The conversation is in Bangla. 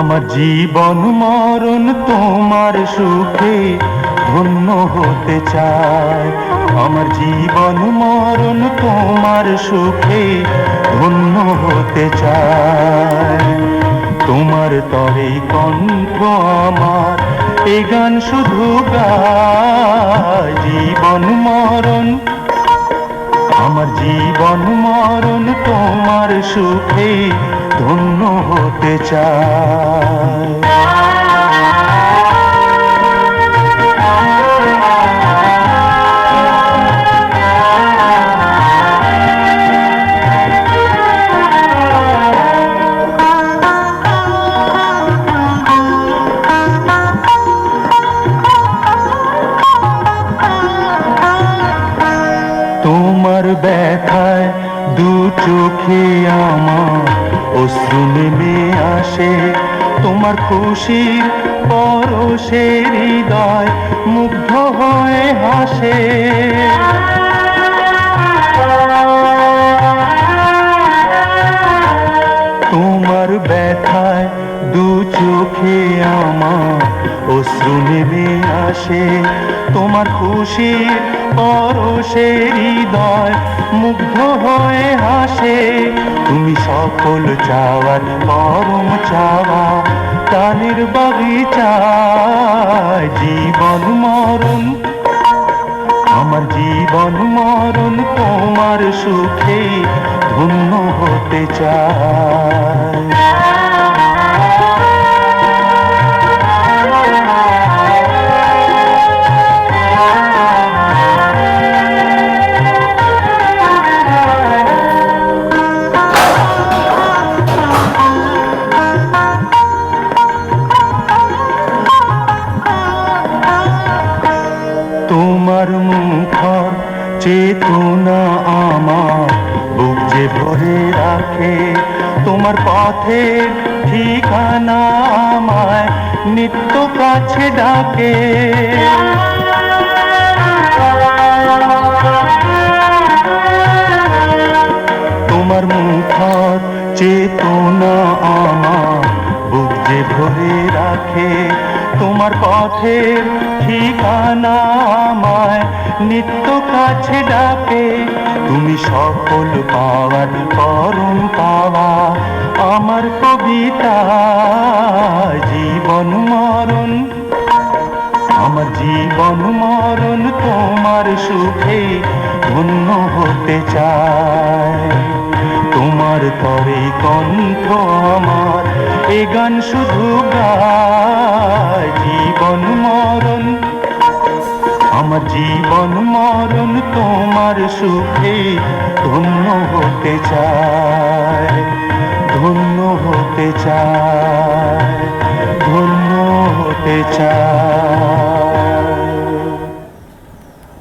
আমার জীবন মরণ তোমার সুখে ধন্য হতে চায়। আমার জীবন মরণ তোমার সুখে ধন্য হতে চায়। তোমার তরে কণ্ঠ আমার এ গান শুধু গায়। জীবন মরণ আমার জীবন মরণ তোমার সুখে ধন্য হতে চায়। তোমার ব্যথায় দু চোখে আমার অশ্রু নেমে আসে। তোমার খুশির পরশে হৃদয় মুগ্ধ হয়ে হাসে। তোমার ব্যথায় দু চোখে আমার অশ্রু নেমে আসে। তোমার খুশির পরশে হৃদয় মুগ্ধ হয়ে হাসে। তুমি সকল চাওয়ার পরম চাওয়া প্রাণের বাগিচায়। জীবন মরণ আমার জীবন মরণ তোমার সুখে ধন্য হতে চায়। তোমার মুখর চেতনা আমার বুক যে ভরে রাখে। তোমার পথের ঠিকানা আমায় নিত্য কাছে ডাকে। তোমার মুখর চেতনা আমার বুক যে ভরে রাখে। তোমার পথের ঠিকানা আমায় নিত্য কাছে ডাকে। তুমি সকল পাওয়ার পরম পাওয়া আমার কবিতা। জীবন মরণ আমার জীবন মরণ তোমার সুখে ধন্য হতে চায়। তোমার তরে কণ্ঠ আমার এ গান শুধু গায়। জীবন মরণ আমার জীবন মরণ তোমার সুখে ধন্য হতে চায়। ধন্য হতে চায়।